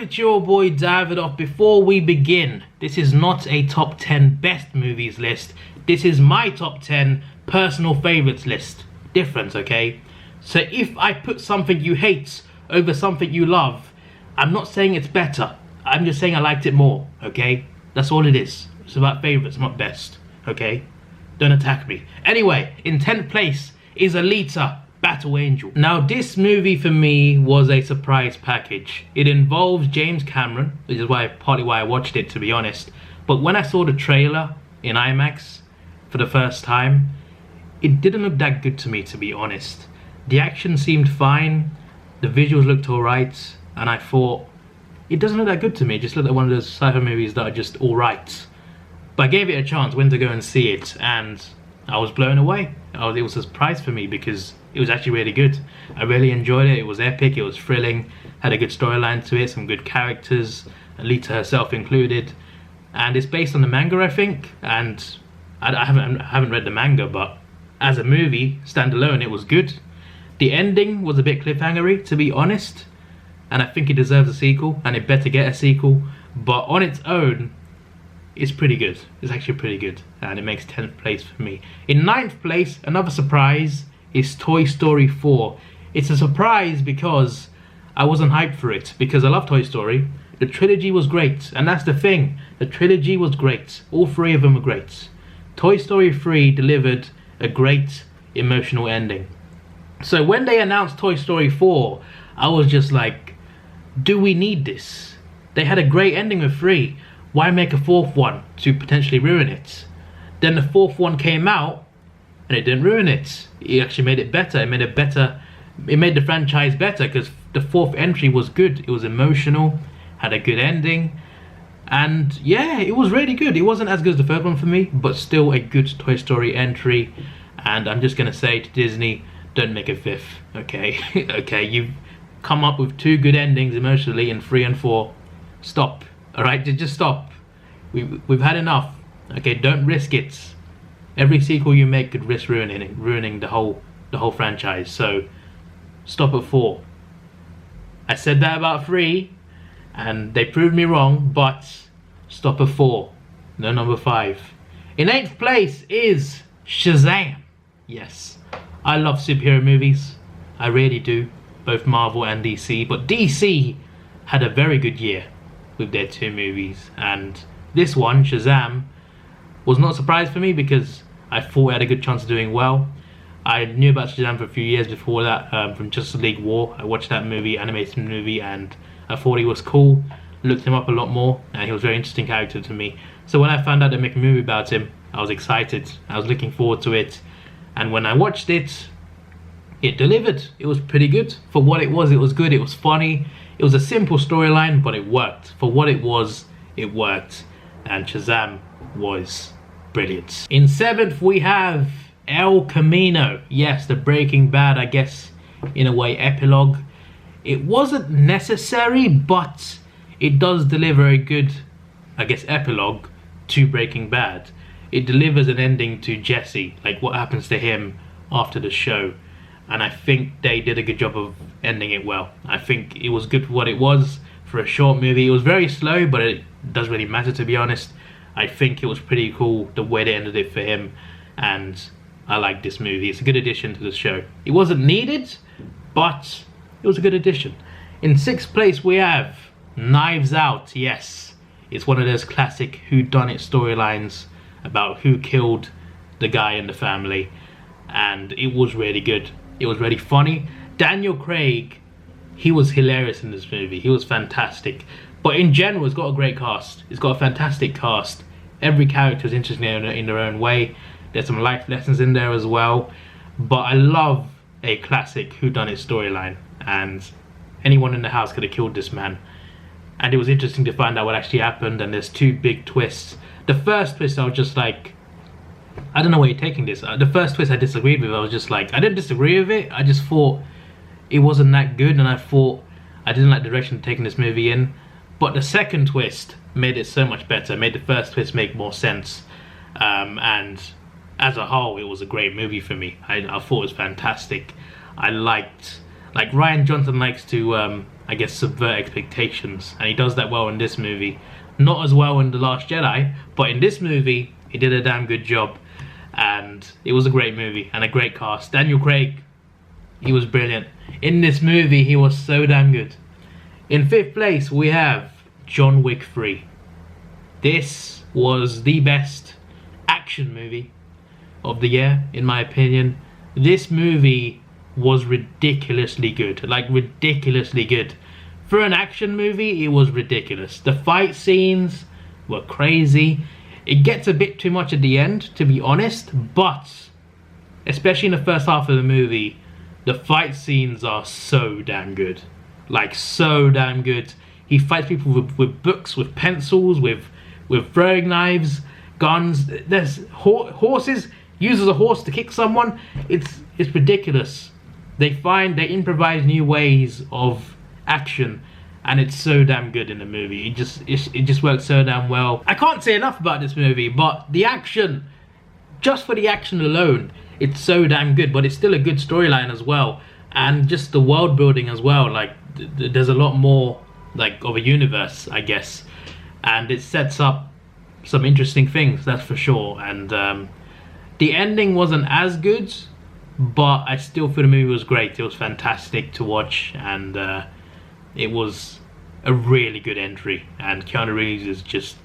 it's your boy Davidoff. Before we begin, this is not a top 10 best movies list. This is my top 10 personal favorites list. Difference, okay? So if I put something you hate over something you love, I'm not saying it's better. I'm just saying I liked it more, okay? That's all it is. It's about favorites, not best, okay? Don't attack me. Anyway, in 10th place is Alita: Battle Angel. Now, this movie for me was a surprise package. It involves James Cameron, which is partly why I watched it, to be honest. But when I saw the trailer in IMAX for the first time, it didn't look that good to me, to be honest. The action seemed fine, the visuals looked alright, and I thought, it doesn't look that good to me. It just looked like one of those sci-fi movies that are just alright. But I gave it a chance, went to go and see it, and I was blown away. It was a surprise for me because it was actually really good. I really enjoyed it. It was epic, it was thrilling, had a good storyline to it, some good characters, Alita herself included. And it's based on the manga, I think, and I haven't read the manga, but as a movie, standalone, it was good. The ending was a bit cliffhangery, to be honest, and I think it deserves a sequel, and it better get a sequel. But on its own, it's pretty good. It's actually pretty good, and it makes 10th place for me. In 9th place, another surprise, is Toy Story 4. It's a surprise because I wasn't hyped for it, because I love Toy Story. The trilogy was great, and that's the thing. The trilogy was great. All three of them were great. Toy Story 3 delivered a great emotional ending. So when they announced Toy Story 4, I was just like, do we need this? They had a great ending with 3. Why make a 4th one to potentially ruin it? Then the 4th one came out and it didn't ruin it. It actually made it better. It made the franchise better because the 4th entry was good. It was emotional, had a good ending, and yeah, it was really good. It wasn't as good as the 3rd one for me, but still a good Toy Story entry. And I'm just gonna say to Disney, don't make a 5th, okay? Okay, you've come up with 2 good endings emotionally in 3 and 4. Stop. Alright, just stop. We've had enough. Okay, don't risk it. Every sequel you make could risk ruining the whole franchise. So stop at 4. I said that about 3, and they proved me wrong. But stop at 4. No number 5. In 8th place is Shazam. Yes, I love superhero movies. I really do, both Marvel and DC. But DC had a very good year with their 2 movies, and this one, Shazam, was not a surprise for me because I thought it had a good chance of doing well. I knew about Shazam for a few years before that, from Justice League War. I watched that movie, animated movie, and I thought he was cool. Looked him up a lot more, and he was a very interesting character to me. So when I found out they make a movie about him, I was excited. I was looking forward to it, and when I watched it, it delivered. It was pretty good. For what it was good. It was funny. It was a simple storyline, but it worked. For what it was, it worked. And Shazam was brilliant. In 7th, we have El Camino. Yes, the Breaking Bad, I guess, in a way, epilogue. It wasn't necessary, but it does deliver a good, I guess, epilogue to Breaking Bad. It delivers an ending to Jesse, like what happens to him after the show. And I think they did a good job of ending it well. I think it was good for what it was, for a short movie. It was very slow, but it doesn't really matter, to be honest. I think it was pretty cool the way they ended it for him, and I like this movie. It's a good addition to the show. It wasn't needed, but it was a good addition. In 6th place, we have Knives Out. Yes, it's one of those classic whodunit storylines about who killed the guy in the family, and it was really good. It was really funny. Daniel Craig, he was hilarious in this movie. He was fantastic. But in general, it's got a great cast. It's got a fantastic cast. Every character is interesting in their own way. There's some life lessons in there as well. But I love a classic whodunit storyline. And anyone in the house could have killed this man. And it was interesting to find out what actually happened. And there's 2 big twists. The first twist, I was just like, I don't know where you're taking this. The first twist I disagreed with. I was just like, I didn't disagree with it. I just thought it wasn't that good, and I thought I didn't like the direction of taking this movie in. But the second twist made it so much better. Made the first twist make more sense. And as a whole, it was a great movie for me. I thought it was fantastic. I liked Like Ryan Johnson likes to, I guess, subvert expectations, and he does that well in this movie. Not as well in The Last Jedi, but in this movie, he did a damn good job. And it was a great movie and a great cast. Daniel Craig, he was brilliant. In this movie, he was so damn good. In 5th place, we have John Wick 3. This was the best action movie of the year, in my opinion. This movie was ridiculously good. Like, ridiculously good. For an action movie, it was ridiculous. The fight scenes were crazy. It gets a bit too much at the end, to be honest, but especially in the first half of the movie, the fight scenes are so damn good. Like, so damn good. He fights people with books, with pencils, with throwing knives, guns. There's horses. Uses a horse to kick someone. It's ridiculous. They improvise new ways of action, and it's so damn good in the movie. It just works so damn well. I can't say enough about this movie, but the action, just for the action alone, it's so damn good. But it's still a good storyline as well, and just the world building as well. Like, there's a lot more like of a universe, I guess, and it sets up some interesting things, that's for sure. And the ending wasn't as good, but I still feel the movie was great. It was fantastic to watch, and it was a really good entry. And Keanu Reeves is just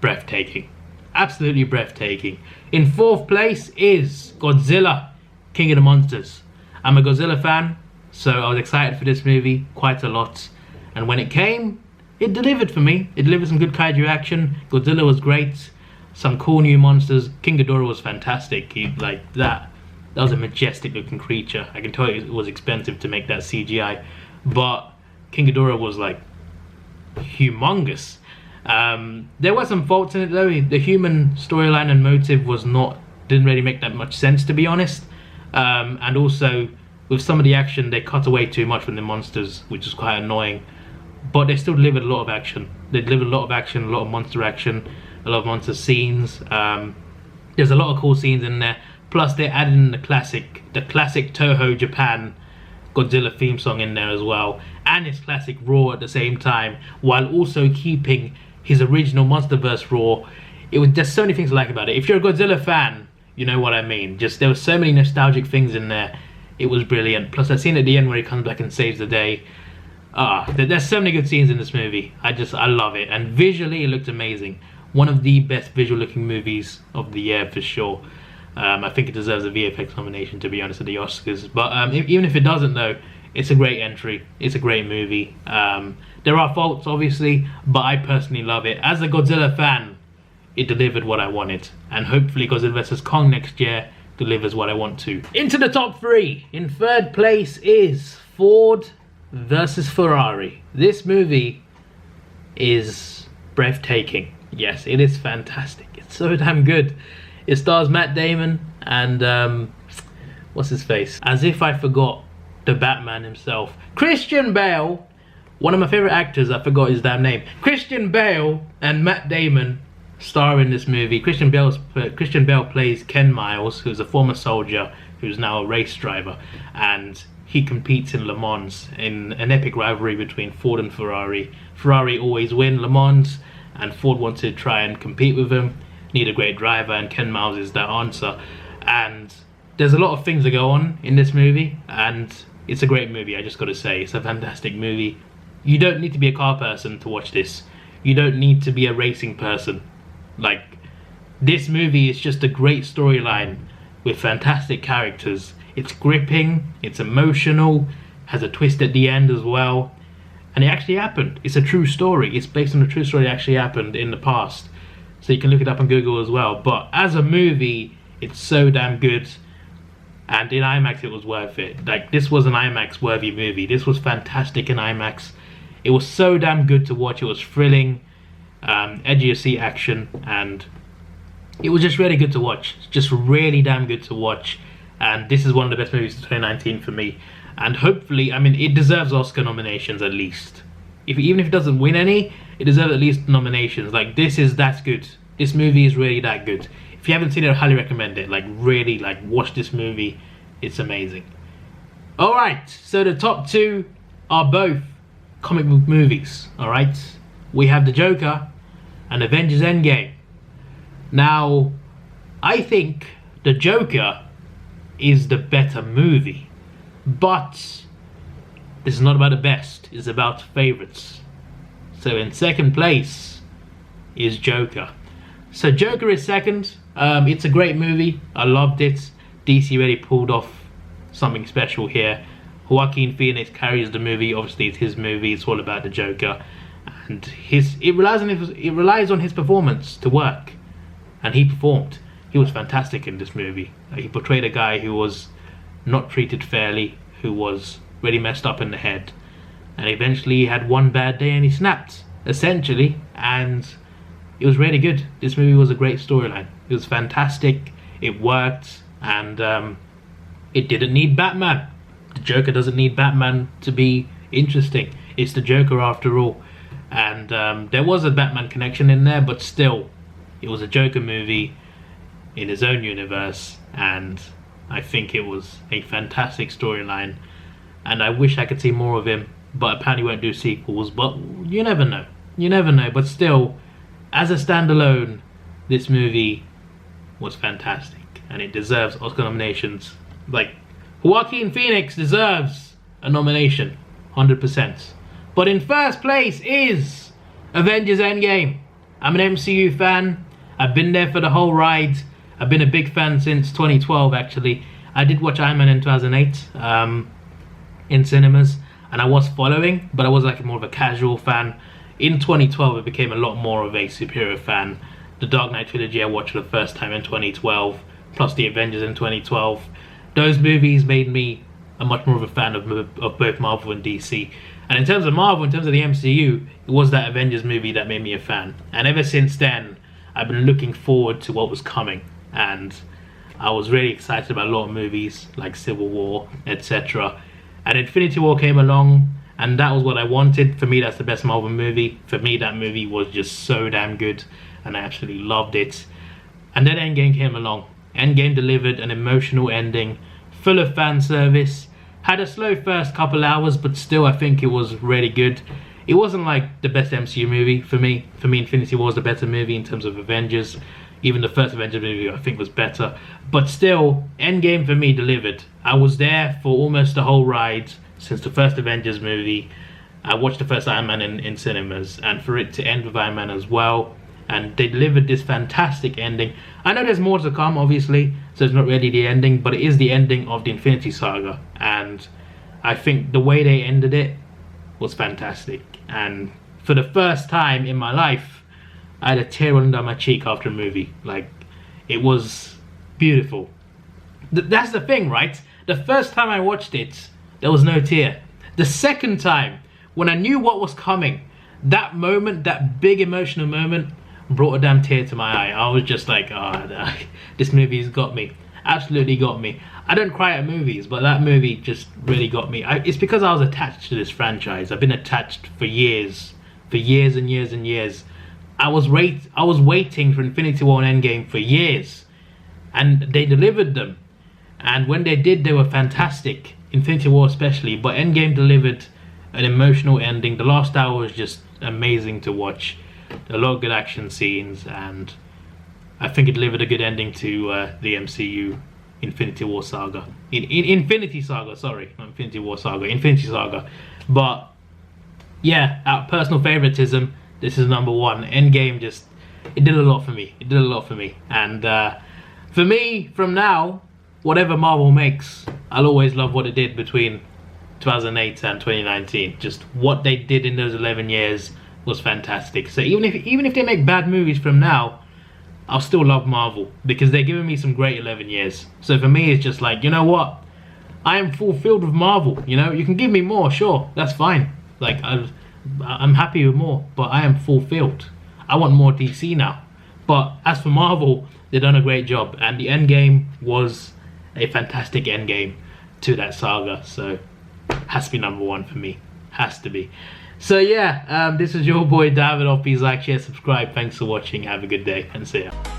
breathtaking, absolutely breathtaking. In 4th place is Godzilla, King of the Monsters. I'm a Godzilla fan, so I was excited for this movie quite a lot. And when it came, it delivered for me. It delivered some good kaiju action. Godzilla was great. Some cool new monsters. King Ghidorah was fantastic. That was a majestic looking creature. I can tell you it was expensive to make that CGI, but King Ghidorah was like humongous. There were some faults in it though. The human storyline and motive didn't really make that much sense, to be honest. And also with some of the action, they cut away too much from the monsters, which is quite annoying. But they still delivered a lot of action. They delivered a lot of action, a lot of monster action, a lot of monster scenes. There's a lot of cool scenes in there. Plus, they added in the classic Toho Japan Godzilla theme song in there as well, and his classic roar at the same time, while also keeping his original MonsterVerse roar. There's so many things I like about it. If you're a Godzilla fan, you know what I mean. There were so many nostalgic things in there. It was brilliant. Plus, that scene at the end where he comes back and saves the day. There's so many good scenes in this movie. I love it. And visually, it looked amazing. One of the best visual looking movies of the year for sure. I think it deserves a VFX nomination, to be honest, at the Oscars. But even if it doesn't, though, it's a great entry. It's a great movie. There are faults, obviously, but I personally love it. As a Godzilla fan, it delivered what I wanted. And hopefully Godzilla vs. Kong next year delivers what I want to. Into the top 3. In 3rd place is Ford versus Ferrari. This movie is breathtaking. Yes, it is fantastic. It's so damn good. It stars Matt Damon and what's his face? As if I forgot the Batman himself. Christian Bale, one of my favorite actors. I forgot his damn name. Christian Bale and Matt Damon star in this movie. Christian Bale plays Ken Miles, who's a former soldier who's now a race driver, and he competes in Le Mans in an epic rivalry between Ford and Ferrari. Ferrari always win Le Mans, and Ford wants to try and compete with him. Need a great driver, and Ken Miles is that answer. And there's a lot of things that go on in this movie, and it's a great movie. I just gotta say, it's a fantastic movie. You don't need to be a car person to watch this. You don't need to be a racing person. Like, this movie is just a great storyline with fantastic characters. It's gripping, it's emotional, has a twist at the end as well, and it actually happened. It's a true story. It's based on a true story that actually happened in the past. So you can look it up on Google as well. But as a movie, it's so damn good. And in IMAX, it was worth it. Like, this was an IMAX worthy movie. This was fantastic in IMAX. It was so damn good to watch. It was thrilling, edgy of seat action, and it was just really good to watch. Just really damn good to watch. And this is one of the best movies of 2019 for me. And hopefully, I mean, it deserves Oscar nominations at least. Even if it doesn't win any, it deserves at least nominations. Like, this is that good. This movie is really that good. If you haven't seen it, I highly recommend it. Like, really, like, watch this movie. It's amazing. Alright, so the top two are both comic book movies, alright? We have The Joker and Avengers Endgame. Now, I think The Joker is the better movie, but this is not about the best, it's about favorites. So in second place is Joker. So Joker is second. It's a great movie, I loved it. DC really pulled off something special here. Joaquin Phoenix carries the movie. Obviously it's his movie, it's all about the Joker, and it relies on his performance to work, and he performed. He was fantastic in this movie. He portrayed a guy who was not treated fairly, who was really messed up in the head, and eventually he had one bad day and he snapped, essentially, and it was really good. This movie was a great storyline. It was fantastic, it worked, and it didn't need Batman. The Joker doesn't need Batman to be interesting. It's the Joker after all. And there was a Batman connection in there, but still, it was a Joker movie in his own universe, and I think it was a fantastic storyline, and I wish I could see more of him, but apparently won't do sequels, but you never know. You never know, but still, as a standalone, this movie was fantastic, and it deserves Oscar nominations. Like, Joaquin Phoenix deserves a nomination, 100%. But in first place is Avengers Endgame. I'm an MCU fan. I've been there for the whole ride. I've been a big fan since 2012, actually. I did watch Iron Man in 2008 in cinemas, and I was following, but I was like more of a casual fan. In 2012, I became a lot more of a superior fan. The Dark Knight trilogy I watched for the first time in 2012, plus the Avengers in 2012. Those movies made me a much more of a fan of both Marvel and DC. And in terms of Marvel, in terms of the MCU, it was that Avengers movie that made me a fan. And ever since then, I've been looking forward to what was coming. And I was really excited about a lot of movies like Civil War, etc. And Infinity War came along, and that was what I wanted. For me, that's the best Marvel movie. For me, that movie was just so damn good, and I absolutely loved it. And then Endgame came along. Endgame delivered an emotional ending, full of fan service. Had a slow first couple hours, but still I think it was really good. It wasn't like the best MCU movie for me. For me, Infinity War was the better movie in terms of Avengers. Even the first Avengers movie I think was better. But still, Endgame for me delivered. I was there for almost the whole ride since the first Avengers movie. I watched the first Iron Man in cinemas, and for it to end with Iron Man as well. And they delivered this fantastic ending. I know there's more to come, obviously, so it's not really the ending, but it is the ending of the Infinity Saga. And I think the way they ended it was fantastic. And for the first time in my life, I had a tear running down my cheek after a movie. Like, it was beautiful. That's the thing, right? The first time I watched it, there was no tear. The second time, when I knew what was coming, that moment, that big emotional moment, brought a damn tear to my eye. I was just like, oh, this movie's got me. Absolutely got me. I don't cry at movies, but that movie just really got me. It's because I was attached to this franchise. I've been attached for years and years and years. I was waiting for Infinity War and Endgame for years, and they delivered them. And when they did, they were fantastic. Infinity War especially, but Endgame delivered an emotional ending. The last hour was just amazing to watch. A lot of good action scenes, and I think it delivered a good ending to the MCU Infinity War saga. Infinity Saga, sorry, not Infinity War saga, Infinity Saga. But yeah, out of personal favoritism, this is number one. Endgame just, it did a lot for me. It did a lot for me. And for me, from now, whatever Marvel makes, I'll always love what it did between 2008 and 2019. Just what they did in those 11 years was fantastic. So even if they make bad movies from now, I'll still love Marvel, because they're giving me some great 11 years. So for me, it's just like, you know what? I am fulfilled with Marvel, you know? You can give me more, sure, that's fine. Like, I'm happy with more, but I am fulfilled. I want more DC now. But as for Marvel, they've done a great job, and the Endgame was a fantastic endgame to that saga. So, has to be number one for me. Has to be. So yeah, this is your boy Davidoff. Please like, share, subscribe. Thanks for watching. Have a good day, and see ya.